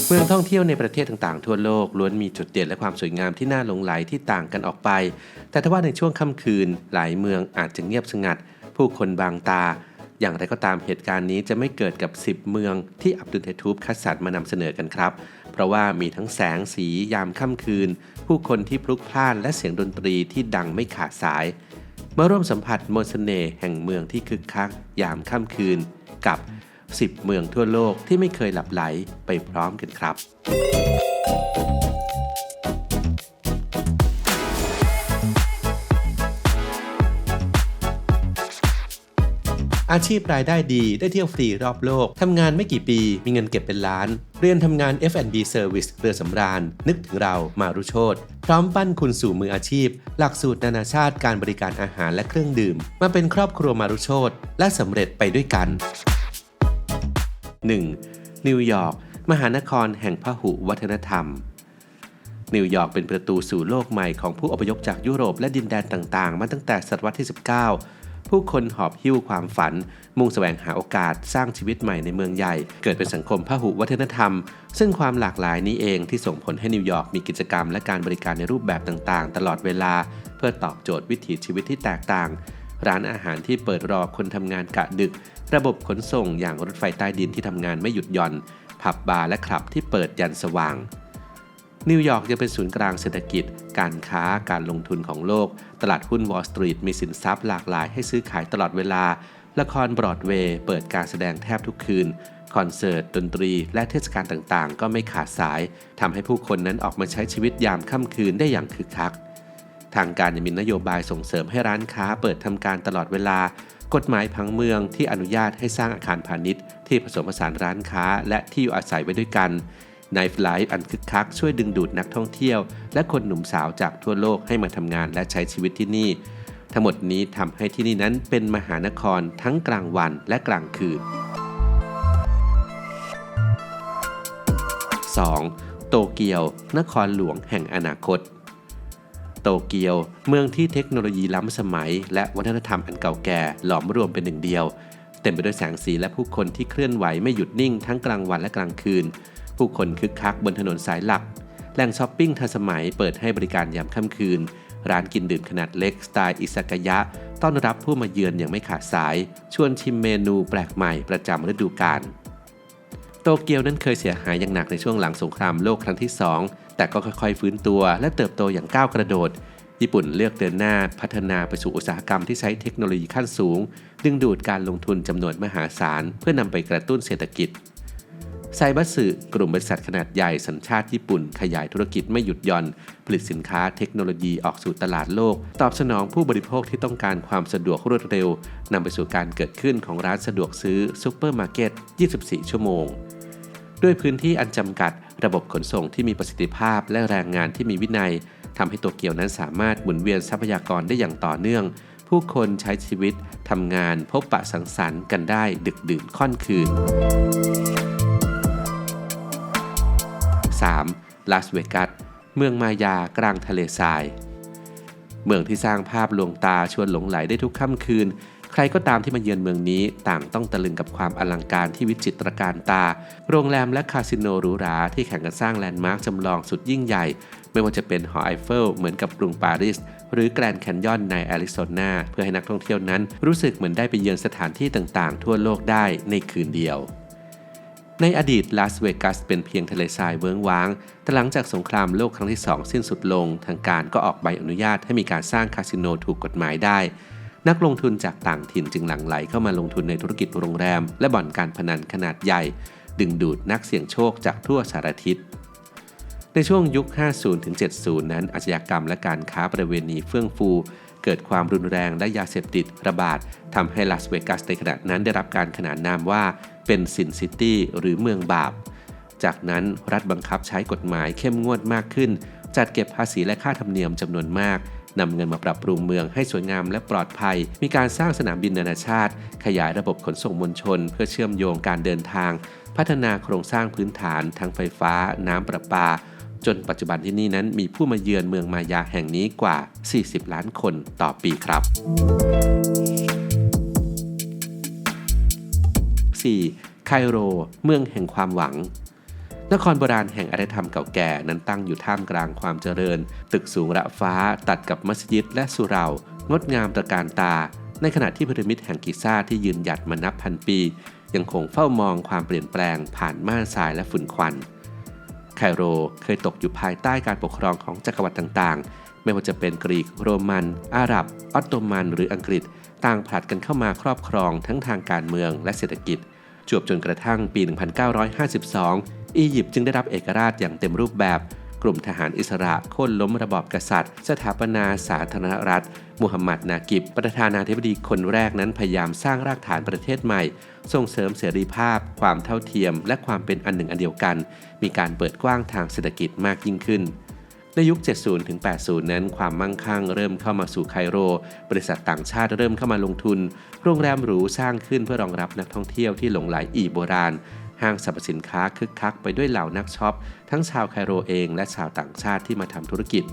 เมืองท่องเที่ยวในประเทศต่างๆทั่วโลกล้วนมีจุดเด่นและความสวยงามที่น่าหลงใหลที่ต่างกันออกไปแต่ถ้าว่าในช่วงค่ำคืนหลายเมืองอาจจะเงียบสงัดผู้คนบางตาอย่างไรก็ตามเหตุการณ์นี้จะไม่เกิดกับ10เมืองที่อับดุลไททูบคัดสรรมานำเสนอกันครับเพราะว่ามีทั้งแสงสียามค่ำคืนผู้คนที่พลุกพล่านและเสียงดนตรีที่ดังไม่ขาดสายมาร่วมสัมผัสมนต์เสน่ห์แห่งเมืองที่คึกคักยามค่ำคืนกับ10เมืองทั่วโลกที่ไม่เคยหลับไหลไปพร้อมกันครับอาชีพรายได้ดีได้เที่ยวฟรีรอบโลกทำงานไม่กี่ปีมีเงินเก็บเป็นล้านเรียนทำงาน F&B Service เรือสำราญนึกถึงเรามารุโชติพร้อมปั้นคุณสู่มืออาชีพหลักสูตรนานาชาติการบริการอาหารและเครื่องดื่มมาเป็นครอบครัวมารุโชติและสำเร็จไปด้วยกัน 1. นิวยอร์กมหานครแห่งพหุวัฒนธรรมนิวยอร์กเป็นประตูสู่โลกใหม่ของผู้อพยพจากยุโรปและดินแดนต่างๆมาตั้งแต่ศตวรรษที่19ผู้คนหอบหิ้วความฝันมุ่งแสวงหาโอกาสสร้างชีวิตใหม่ในเมืองใหญ่เกิดเป็นสังคมพหุวัฒนธรรมซึ่งความหลากหลายนี้เองที่ส่งผลให้นิวยอร์กมีกิจกรรมและการบริการในรูปแบบต่างๆตลอดเวลาเพื่อตอบโจทย์วิถีชีวิตที่แตกต่างร้านอาหารที่เปิดรอคนทำงานกะดึกระบบขนส่งอย่างรถไฟใต้ดินที่ทำงานไม่หยุดหย่อนผับบาร์และคลับที่เปิดยันสว่างนิวยอร์กยังเป็นศูนย์กลางเศรษฐกิจการค้าการลงทุนของโลกตลาดหุ้นวอลล์สตรีทมีสินทรัพย์หลากหลายให้ซื้อขายตลอดเวลาละครบรอดเวย์เปิดการแสดงแทบทุกคืนคอนเสิร์ตดนตรีและเทศกาลต่างๆก็ไม่ขาดสายทำให้ผู้คนนั้นออกมาใช้ชีวิตยามค่ำคืนได้อย่างคึกคักทางการยังมีนโยบายส่งเสริมให้ร้านค้าเปิดทำการตลอดเวลากฎหมายผังเมืองที่อนุญาตให้สร้างอาคารพาณิชย์ที่ผสมผสานร้านค้าและที่อยู่อาศัยไว้ด้วยกันไนฟ์ไลฟ์อันคึกคักช่วยดึงดูดนักท่องเที่ยวและคนหนุ่มสาวจากทั่วโลกให้มาทำงานและใช้ชีวิตที่นี่ทั้งหมดนี้ทำให้ที่นี่นั้นเป็นมหานครทั้งกลางวันและกลางคืน 2. โตเกียวนครหลวงแห่งอนาคตโตเกียวเมืองที่เทคโนโลยีล้ำสมัยและวัฒนธรรมอันเก่าแก่หลอมรวมเป็นหนึ่งเดียวเต็มไปด้วยแสงสีและผู้คนที่เคลื่อนไหวไม่หยุดนิ่งทั้งกลางวันและกลางคืนผู้คนคึกคักบนถนนสายหลักแหล่งช้อปปิ้งทันสมัยเปิดให้บริการยามค่ำคืนร้านกินดื่มขนาดเล็กสไตล์อิซากายะต้อนรับผู้มาเยือนอย่างไม่ขาดสายชวนชิมเมนูแปลกใหม่ประจำฤดูกาลโตเกียวนั้นเคยเสียหายอย่างหนักในช่วงหลังสงครามโลกครั้งที่2แต่ก็ค่อยๆฟื้นตัวและเติบโตอย่างก้าวกระโดดญี่ปุ่นเลือกเดินหน้าพัฒนาไปสู่อุตสาหกรรมที่ใช้เทคโนโลยีขั้นสูงดึงดูดการลงทุนจำนวนมหาศาลเพื่อนำไปกระตุ้นเศรษฐกิจไซบัสึกลุ่มบริษัทขนาดใหญ่สัญชาติญี่ปุ่นขยายธุรกิจไม่หยุดหย่อนผลิตสินค้าเทคโนโลยีออกสู่ตลาดโลกตอบสนองผู้บริโภคที่ต้องการความสะดวกรวดเร็วนำไปสู่การเกิดขึ้นของร้านสะดวกซื้อซุปเปอร์มาร์เก็ต 24 ชั่วโมงด้วยพื้นที่อันจำกัดระบบขนส่งที่มีประสิทธิภาพและแรงงานที่มีวินัยทำให้โตเกียวนั้นสามารถหมุนเวียนทรัพยากรได้อย่างต่อเนื่องผู้คนใช้ชีวิตทำงานพบปะสังสรรค์กันได้ดึกดื่นค่อนคืน 3. ลาสเวกัสเมืองมายากลางทะเลทรายเมืองที่สร้างภาพลวงตาชวนหลงไหลได้ทุกค่ำคืนใครก็ตามที่มาเยือนเมืองนี้ต่างต้องตะลึงกับความอลังการที่วิจิตรการตาโรงแรมและคาสิโนหรูหราที่แข่งกันสร้างแลนด์มาร์คจำลองสุดยิ่งใหญ่ไม่ว่าจะเป็นหอไอเฟลเหมือนกับกรุงปารีสหรือแกรนด์แคนยอนในแอริโซนาเพื่อให้นักท่องเที่ยวนั้นรู้สึกเหมือนได้ไปเยือนสถานที่ต่างๆทั่วโลกได้ในคืนเดียวในอดีตลาสเวกัสเป็นเพียงทะเลทรายเวิ้งว้างแต่หลังจากสงครามโลกครั้งที่2สิ้นสุดลงทางการก็ออกใบอนุญาตให้มีการสร้างคาสิโนถูกกฎหมายได้นักลงทุนจากต่างถิ่นจึงหลั่งไหลเข้ามาลงทุนในธุรกิจโรงแรมและบ่อนการพนันขนาดใหญ่ดึงดูดนักเสี่ยงโชคจากทั่วสารทิศในช่วงยุค 50-70 นั้นอาชญากรรมและการค้าประเวณีเฟื่องฟูเกิดความรุนแรงและยาเสพติดระบาดทำให้ลาสเวกัสในขณะนั้นได้รับการขนานนามว่าเป็นซินซิตี้หรือเมืองบาปจากนั้นรัฐบังคับใช้กฎหมายเข้มงวดมากขึ้นจัดเก็บภาษีและค่าธรรมเนียมจำนวนมากนำเงินมาปรับปรุงเมืองให้สวยงามและปลอดภัยมีการสร้างสนามบินนานาชาติขยายระบบขนส่งมวลชนเพื่อเชื่อมโยงการเดินทางพัฒนาโครงสร้างพื้นฐานทั้งไฟฟ้าน้ำประปาจนปัจจุบันที่นี่นั้นมีผู้มาเยือนเมืองมายาแห่งนี้กว่า40ล้านคนต่อปีครับ 4. ไคโรเมืองแห่งความหวัง นครโบราณแห่งอารยธรรมเก่าแก่นั้นตั้งอยู่ท่ามกลางความเจริญตึกสูงระฟ้าตัดกับมัสยิดและสุเหร่างดงามตระการตาในขณะที่พีระมิดแห่งกิซ่าที่ยืนหยัดมานับพันปียังคงเฝ้ามองความเปลี่ยนแปลงผ่านม่านทรายและฝุ่นควันไคโรเคยตกอยู่ภายใต้การปกครองของจักรวรรดิต่างๆไม่ว่าจะเป็นกรีกโรมันอาหรับออตโตมันหรืออังกฤษต่างผลัดกันเข้ามาครอบครองทั้งทางการเมืองและเศรษฐกิจจวบจนกระทั่งปี 1952 อียิปต์จึงได้รับเอกราชอย่างเต็มรูปแบบกลุ่มทหารอิสระโค่นล้มระบอบกษัตริย์สถาปนาสาธารณรัฐมูฮัมหมัดนากิบประธานาธิบดีคนแรกนั้นพยายามสร้างรากฐานประเทศใหม่ส่งเสริมเสรีภาพความเท่าเทียมและความเป็นอันหนึ่งอันเดียวกันมีการเปิดกว้างทางเศรษฐกิจมากยิ่งขึ้นในยุค 70 ถึง 80 นั้นความมั่งคั่งเริ่มเข้ามาสู่ไคโรบริษัทต่างชาติเริ่มเข้ามาลงทุนโรงแรมหรูสร้างขึ้นเพื่อรองรับนักท่องเที่ยวที่หลงไหลอียิปต์โบราณห้างสรรพสินค้าคึกคักไปด้วยเหล่านักช็อปทั้งชาวไคโรเองและชาวต่างชาติที่มาทำธุรกิจ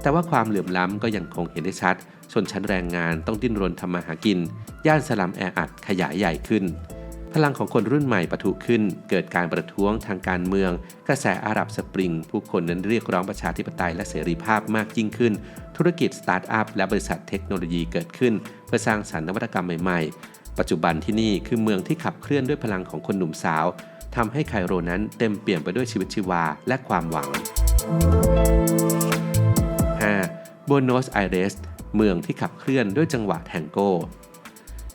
แต่ว่าความเหลื่อมล้ำก็ยังคงเห็นได้ชัดชนชั้นแรงงานต้องดิ้นรนทำมาหากินย่านสลัมแออัดขยายใหญ่ขึ้นพลังของคนรุ่นใหม่ปะทุขึ้นเกิดการประท้วงทางการเมืองกระแสอาหรับสปริงผู้คนนั้นเรียกร้องประชาธิปไตยและเสรีภาพมากยิ่งขึ้นธุรกิจสตาร์ทอัพและบริษัทเทคโนโลยีเกิดขึ้นเพื่อสร้างสรรค์นวัตกรรมใหม่ๆปัจจุบันที่นี่คือเมืองที่ขับเคลื่อนด้วยพลังของคนหนุ่มสาวทำให้ไคโรนั้นเต็มเปี่ยมไปด้วยชีวิตชีวาและความหวัง 5. โบโนสไอเรสเมืองที่ขับเคลื่อนด้วยจังหวะแทงโก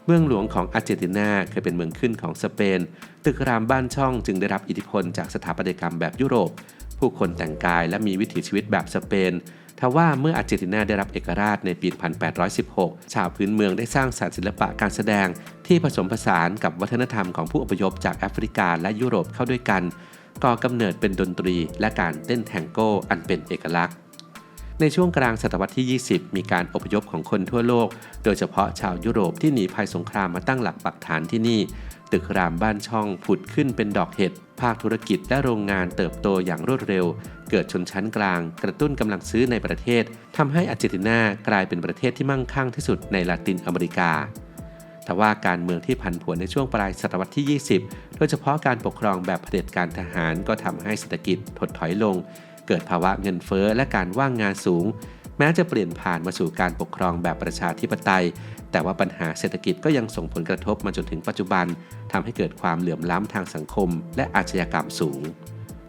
เมืองหลวงของอาร์เจนตินาเคยเป็นเมืองขึ้นของสเปนตึกรามบ้านช่องจึงได้รับอิทธิพลจากสถาปัตยกรรมแบบยุโรปผู้คนแต่งกายและมีวิถีชีวิตแบบสเปนทว่าเมื่ออาร์เจนตินาได้รับเอกราชในปี 1816 ชาวพื้นเมืองได้สร้างสรรค์ศิลปะการแสดงที่ผสมผสานกับวัฒนธรรมของผู้อพยพจากแอฟริกาและยุโรปเข้าด้วยกันก่อกำเนิดเป็นดนตรีและการเต้นแทงโก้อันเป็นเอกลักษณ์ในช่วงกลางศตวรรษที่ 20 มีการอพยพของคนทั่วโลกโดยเฉพาะชาวยุโรปที่หนีภัยสงครามมาตั้งหลักปักฐานที่นี่ตึกรามบ้านช่องผุดขึ้นเป็นดอกเห็ดภาคธุรกิจและโรงงานเติบโตอย่างรวดเร็วเกิดชนชั้นกลางกระตุ้นกำลังซื้อในประเทศทำให้อาร์เจนตินากลายเป็นประเทศที่มั่งคั่งที่สุดในลาตินอเมริกาแต่ว่าการเมืองที่ผันผวนในช่วงปลายศตวรรษที่ 20 โดยเฉพาะการปกครองแบบเผด็จการทหารก็ทำให้เศรษฐกิจถดถอยลงเกิดภาวะเงินเฟ้อและการว่างงานสูงแม้จะเปลี่ยนผ่านมาสู่การปกครองแบบประชาธิปไตยแต่ว่าปัญหาเศรษฐกิจก็ยังส่งผลกระทบมาจนถึงปัจจุบันทำให้เกิดความเหลื่อมล้ำทางสังคมและอาชญากรรมสูง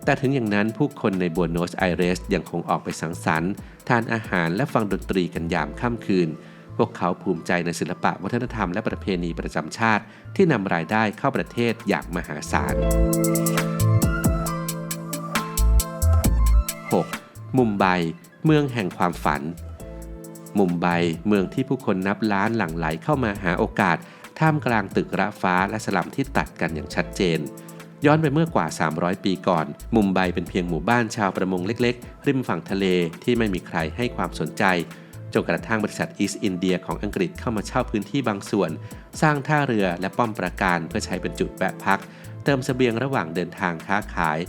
แต่ถึงอย่างนั้นผู้คนในบัวโนสไอเรสยังคงออกไปสังสรรค์ทานอาหารและฟังดนตรีกันยามค่ำคืนพวกเขาภูมิใจในศิลปะวัฒนธรรมและประเพณีประจำชาติที่นำรายได้เข้าประเทศอย่างมหาศาล 6. มุมไบเมืองแห่งความฝันมุมไบเมืองที่ผู้คนนับล้านหลั่งไหลเข้ามาหาโอกาสท่ามกลางตึกระฟ้าและสลัมที่ตัดกันอย่างชัดเจนย้อนไปเมื่อกว่า300ปีก่อนมุมไบเป็นเพียงหมู่บ้านชาวประมงเล็กๆริมฝั่งทะเลที่ไม่มีใครให้ความสนใจจนกระทั่งบริษัทอีสต์อินเดียของอังกฤษเข้ามาเช่าพื้นที่บางส่วนสร้างท่าเรือและป้อมปราการเพื่อใช้เป็นจุดแวะพักเติมเสบียงระหว่างเดินทางค้าขาย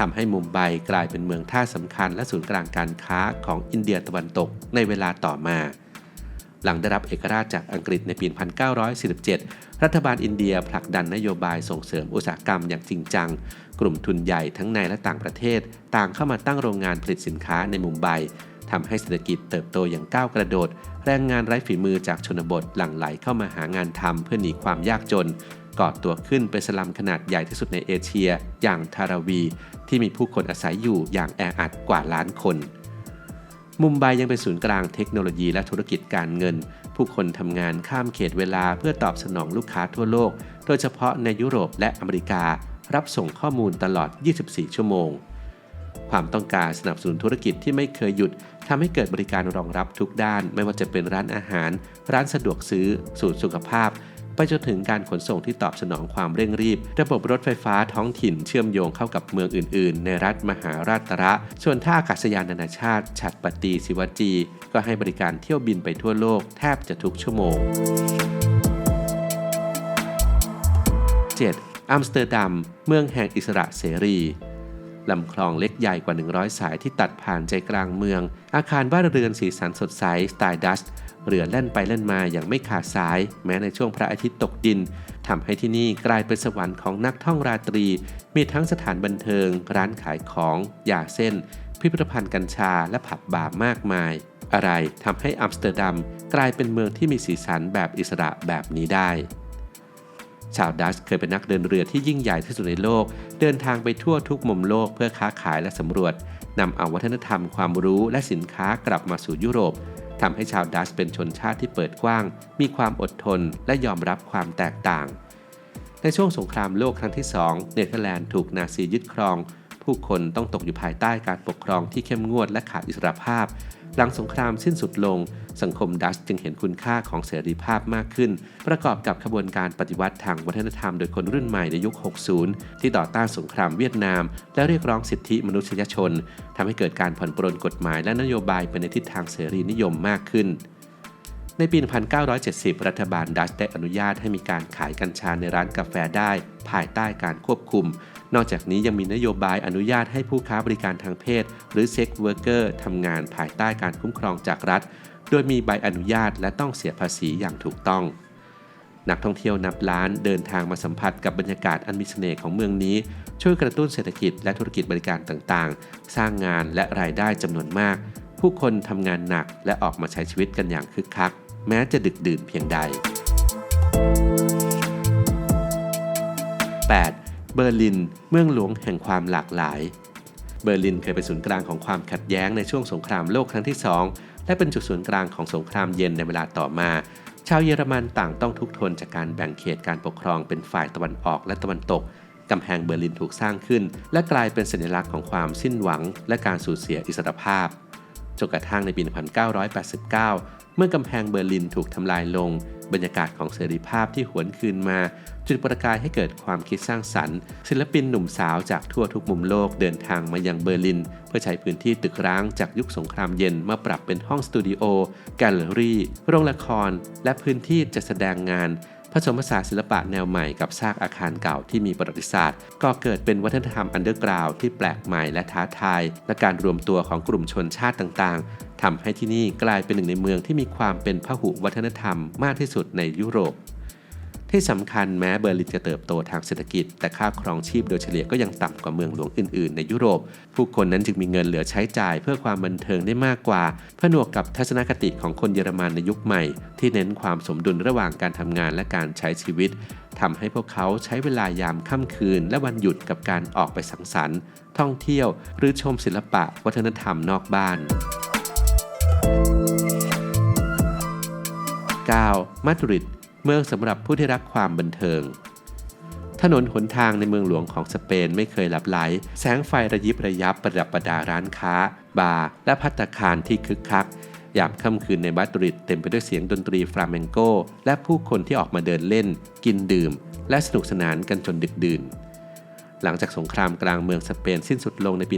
ทำให้มุมไบกลายเป็นเมืองท่าสำคัญและศูนย์กลางการค้าของอินเดียตะวันตกในเวลาต่อมาหลังได้รับเอกราชจากอังกฤษในปี 1947 รัฐบาลอินเดียผลักดันนโยบายส่งเสริมอุตสาหกรรมอย่างจริงจังกลุ่มทุนใหญ่ทั้งในและต่างประเทศต่างเข้ามาตั้งโรงงานผลิตสินค้าในมุมไบทำให้เศรษฐกิจเติบโตอย่างก้าวกระโดดแรงงานไร้ฝีมือจากชนบทหลั่งไหลเข้ามาหางานทำเพื่อหนีความยากจนก่อตัวขึ้นเป็นสลัมขนาดใหญ่ที่สุดในเอเชียอย่างทาราวีที่มีผู้คนอาศัยอยู่อย่างแออัดกว่าล้านคนมุมไบยังเป็นศูนย์กลางเทคโนโลยีและธุรกิจการเงินผู้คนทำงานข้ามเขตเวลาเพื่อตอบสนองลูกค้าทั่วโลกโดยเฉพาะในยุโรปและอเมริการับส่งข้อมูลตลอด 24 ชั่วโมงความต้องการสนับสนุนธุรกิจที่ไม่เคยหยุดทำให้เกิดบริการรองรับทุกด้านไม่ว่าจะเป็นร้านอาหารร้านสะดวกซื้อศูนย์สุขภาพไปจนถึงการขนส่งที่ตอบสนองความเร่งรีบระบบรถไฟฟ้าท้องถิ่นเชื่อมโยงเข้ากับเมืองอื่นๆในรัฐมหาราชระส่วนท่าอากาศยานนานาชาติฉัตรปตีศิวาจีก็ให้บริการเที่ยวบินไปทั่วโลกแทบจะทุกชั่วโมง 7. อัมสเตอร์ดัมเมืองแห่งอิสระเสรีลำคลองเล็กใหญ่กว่า100สายที่ตัดผ่านใจกลางเมืองอาคารบ้านเรือนสีสันสดใสสไตล์ดัช เรือแล่นไปแล่นมาอย่างไม่ขาดสายแม้ในช่วงพระอาทิตย์ตกดินทำให้ที่นี่กลายเป็นสวรรค์ของนักท่องราตรีมีทั้งสถานบันเทิงร้านขายของยาเส้นพิพิธภัณฑ์กัญชาและผับบาร์มากมายอะไรทำให้อัมสเตอร์ดัมกลายเป็นเมืองที่มีสีสันแบบอิสระแบบนี้ได้ชาวดัชเคยเป็นนักเดินเรือที่ยิ่งใหญ่ที่สุดในโลกเดินทางไปทั่วทุกมุมโลกเพื่อค้าขายและสำรวจนำเอาวัฒนธรรมความรู้และสินค้ากลับมาสู่ยุโรปทำให้ชาวดัชเป็นชนชาติที่เปิดกว้างมีความอดทนและยอมรับความแตกต่างในช่วงสงครามโลกครั้งที่2เนเธอร์แลนด์ถูกนาซียึดครองผู้คนต้องตกอยู่ภายใต้การปกครองที่เข้มงวดและขาดอิสรภาพหลังสงครามสิ้นสุดลงสังคมดัชจึงเห็นคุณค่าของเสรีภาพมากขึ้นประกอบกับขบวนการปฏิวัติทางวัฒนธรรมโดยคนรุ่นใหม่ในยุค 60 ที่ต่อต้านสงครามเวียดนามและเรียกร้องสิทธิมนุษยชนทำให้เกิดการผ่อนปรนกฎหมายและนโยบายไปในทิศทางเสรีนิยมมากขึ้นในปี 1970 รัฐบาลดัชได้อนุญาตให้มีการขายกัญชาในร้านกาแฟได้ภายใต้การควบคุมนอกจากนี้ยังมีนโยบายอนุญาตให้ผู้ค้าบริการทางเพศหรือเซ็กซ์เวิร์กเกอร์ทำงานภายใต้การคุ้มครองจากรัฐโดยมีใบอนุญาตและต้องเสียภาษีอย่างถูกต้องนักท่องเที่ยวนับล้านเดินทางมาสัมผัสกับบรรยากาศอันมีเสน่ห์ของเมืองนี้ช่วยกระตุ้นเศรษฐกิจและธุรกิจบริการต่างๆสร้างงานและรายได้จำนวนมากผู้คนทำงานหนักและออกมาใช้ชีวิตกันอย่างคึกคักแม้จะดึกดื่นเพียงใด 8. เบอร์ลินเมืองหลวงแห่งความหลากหลายเบอร์ลินเคยเป็นศูนย์กลางของความขัดแย้งในช่วงสงครามโลกครั้งที่2และเป็นจุดศูนย์กลางของสงครามเย็นในเวลาต่อมาชาวเยอรมันต่างต้องทุกข์ทนจากการแบ่งเขตการปกครองเป็นฝ่ายตะวันออกและตะวันตกกำแพงเบอร์ลินถูกสร้างขึ้นและกลายเป็นสัญลักษณ์ของความสิ้นหวังและการสูญเสียอิสรภาพจนกระทั่งในปี 1989 เมื่อกำแพงเบอร์ลินถูกทำลายลงบรรยากาศของเสรีภาพที่หวนคืนมาจุดประกายให้เกิดความคิดสร้างสรรค์ศิลปินหนุ่มสาวจากทั่วทุกมุมโลกเดินทางมายังเบอร์ลินเพื่อใช้พื้นที่ตึกร้างจากยุคสงครามเย็นมาปรับเป็นห้องสตูดิโอแกลเลอรี่โรงละครและพื้นที่จัดแสดงงานผสมผสานศิลปะแนวใหม่กับซากอาคารเก่าที่มีประวัติศาสตร์ก่อเกิดเป็นวัฒนธรรมอันเดอร์กราวด์ที่แปลกใหม่และท้าทายและการรวมตัวของกลุ่มชนชาติต่างๆทำให้ที่นี่กลายเป็นหนึ่งในเมืองที่มีความเป็นพหุวัฒนธรรมมากที่สุดในยุโรปที่สำคัญแม้เบอร์ลินจะเติบโตทางเศรษฐกิจแต่ค่าครองชีพโดยเฉลี่ยก็ยังต่ำกว่าเมืองหลวงอื่นๆในยุโรปผู้คนนั้นจึงมีเงินเหลือใช้จ่ายเพื่อความบันเทิงได้มากกว่าผนวกกับทัศนคติของคนเยอรมันในยุคใหม่ที่เน้นความสมดุลระหว่างการทำงานและการใช้ชีวิตทำให้พวกเขาใช้เวลายามค่ำคืนและวันหยุดกับการออกไปสังสรรค์ท่องเที่ยวหรือชมศิลปะวัฒนธรรมนอกบ้าน 9. มาดริดเมืองสำหรับผู้ที่รักความบันเทิงถนนหนทางในเมืองหลวงของสเปนไม่เคยหลับไหลแสงไฟระยิบระยับประดับประดาร้านค้าบาร์และภัตตาคารที่คึกคักยามค่ำคืนในมาดริดเต็มไปด้วยเสียงดนตรีฟลาเมนโกและผู้คนที่ออกมาเดินเล่นกินดื่มและสนุกสนานกันจนดึกดื่นหลังจากสงครามกลางเมืองสเปนสิ้นสุดลงในปี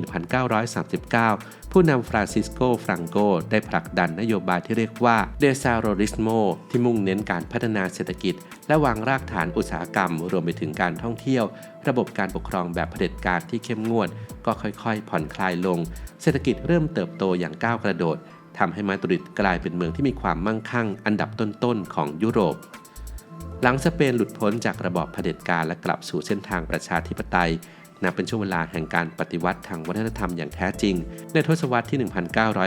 1939 ผู้นำฟรานซิสโก ฟรังโกได้ผลักดันนโยบายที่เรียกว่าเดซาโรริสโมที่มุ่งเน้นการพัฒนาเศรษฐกิจและวางรากฐานอุตสาหกรรมรวมไปถึงการท่องเที่ยวระบบการปกครองแบบเผด็จการที่เข้มงวดก็ค่อยๆผ่อนคลายลงเศรษฐกิจเริ่มเติบโตอย่างก้าวกระโดดทำให้มาดริดกลายเป็นเมืองที่มีความมั่งคั่งอันดับต้นๆของยุโรปหลังสเปนหลุดพ้นจากระบอบเผด็จการและกลับสู่เส้นทางประชาธิปไตยนับเป็นช่วงเวลาแห่งการปฏิวัติทางวัฒนธรรมอย่างแท้จริงในทศวรรษที่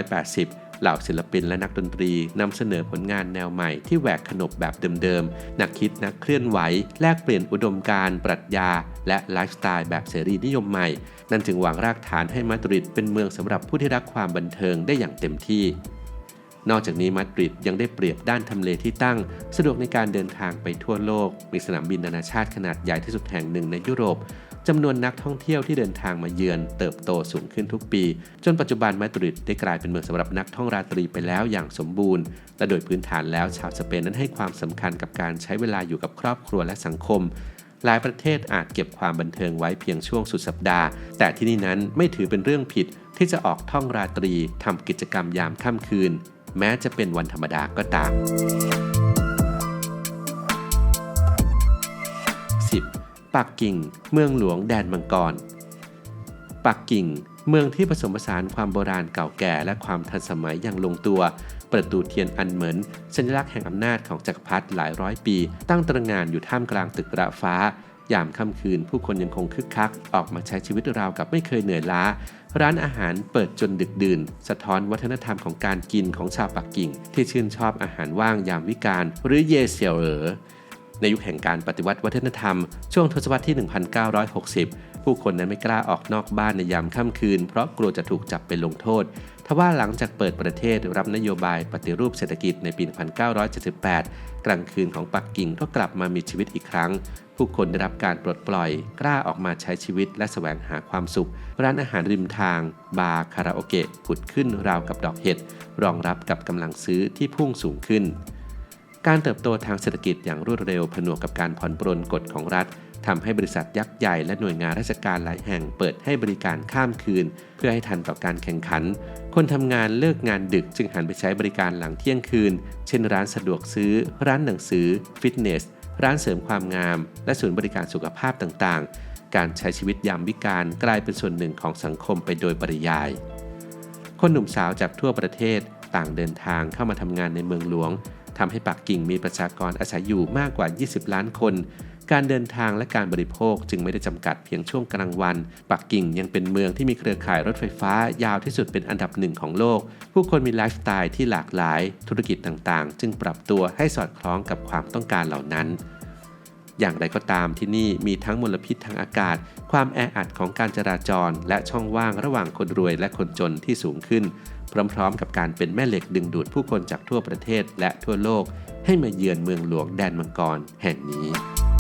1980 เหล่าศิลปินและนักดนตรีนำเสนอผลงานแนวใหม่ที่แหวกขนบแบบเดิมๆนักคิดนักเคลื่อนไหวแลกเปลี่ยนอุดมการณ์ปรัชญาและไลฟ์สไตล์แบบเสรีนิยมใหม่นั่นจึงวางรากฐานให้มาดริดเป็นเมืองสำหรับผู้ที่รักความบันเทิงได้อย่างเต็มที่นอกจากนี้มาดริดยังได้เปรียบด้านทำเลที่ตั้งสะดวกในการเดินทางไปทั่วโลกมีสนามบินนานาชาติขนาดใหญ่ที่สุดแห่งหนึ่งในยุโรปจำนวนนักท่องเที่ยวที่เดินทางมาเยือนเติบโตสูงขึ้นทุกปีจนปัจจุบันมาดริดได้กลายเป็นเมืองสำหรับนักท่องราตรีไปแล้วอย่างสมบูรณ์และโดยพื้นฐานแล้วชาวสเปนนั้นให้ความสำคัญกับการใช้เวลาอยู่กับครอบครัวและสังคมหลายประเทศอาจเก็บความบันเทิงไว้เพียงช่วงสุดสัปดาห์แต่ที่นี่นั้นไม่ถือเป็นเรื่องผิดที่จะออกท่องราตรีทำกิจกรรมยามค่ำคืนแม้จะเป็นวันธรรมดาก็ตาม 10. ปักกิ่งเมืองหลวงแดนมังกรปักกิ่ง เมืองที่ผสมผสานความโบราณเก่าแก่และความทันสมัยอย่างลงตัวประตูเทียนอันเหมินสัญลักษณ์แห่งอำนาจของจักรพรรดิหลายร้อยปีตั้งตระหง่านอยู่ท่ามกลางตึกระฟ้ายามค่ำคืนผู้คนยังคงคึกคักออกมาใช้ชีวิตราวกับไม่เคยเหนื่อยล้าร้านอาหารเปิดจนดึกดื่นสะท้อนวัฒนธรรมของการกินของชาวปักกิ่งที่ชื่นชอบอาหารว่างยามวิกาลหรือเยเซียวในยุคแห่งการปฏิวัติวัฒนธรรมช่วงทศวรรษที่ 1960 ผู้คนนั้นไม่กล้าออกนอกบ้านในยามค่ำคืนเพราะกลัวจะถูกจับไปลงโทษทว่าหลังจากเปิดประเทศรับนโยบายปฏิรูปเศรษฐกิจในปี 1978 กลางคืนของปักกิ่งก็กลับมามีชีวิตอีกครั้งผู้คนได้รับการปลดปล่อยกล้าออกมาใช้ชีวิตและแสวงหาความสุขร้านอาหารริมทางบาร์คาราโอเกะผุดขึ้นราวกับดอกเห็ดรองรับกับกำลังซื้อที่พุ่งสูงขึ้นการเติบโตทางเศรษฐกิจอย่างรวดเร็วผนวกกับการผ่อนปรนกฎของรัฐทำให้บริษัทยักษ์ใหญ่และหน่วยงานราชการหลายแห่งเปิดให้บริการข้ามคืนเพื่อให้ทันต่อการแข่งขันคนทำงานเลิกงานดึกจึงหันไปใช้บริการหลังเที่ยงคืนเช่นร้านสะดวกซื้อร้านหนังสือฟิตเนสร้านเสริมความงามและศูนย์บริการสุขภาพต่างๆการใช้ชีวิตยามวิกาลกลายเป็นส่วนหนึ่งของสังคมไปโดยปริยายคนหนุ่มสาวจากทั่วประเทศต่างเดินทางเข้ามาทำงานในเมืองหลวงทำให้ปักกิ่งมีประชากรอาศัยอยู่มากกว่า20ล้านคนการเดินทางและการบริโภคจึงไม่ได้จำกัดเพียงช่วงกลางวันปักกิ่งยังเป็นเมืองที่มีเครือข่ายรถไฟฟ้ายาวที่สุดเป็นอันดับหนึ่งของโลกผู้คนมีไลฟ์สไตล์ที่หลากหลายธุรกิจต่างๆจึงปรับตัวให้สอดคล้องกับความต้องการเหล่านั้นอย่างไรก็ตามที่นี่มีทั้งมลพิษทางอากาศความแออัดของการจราจรและช่องว่างระหว่างคนรวยและคนจนที่สูงขึ้นพร้อมๆกับการเป็นแม่เหล็กดึงดูดผู้คนจากทั่วประเทศและทั่วโลกให้มาเยือนเมืองหลวงแดนมังกรแห่งนี้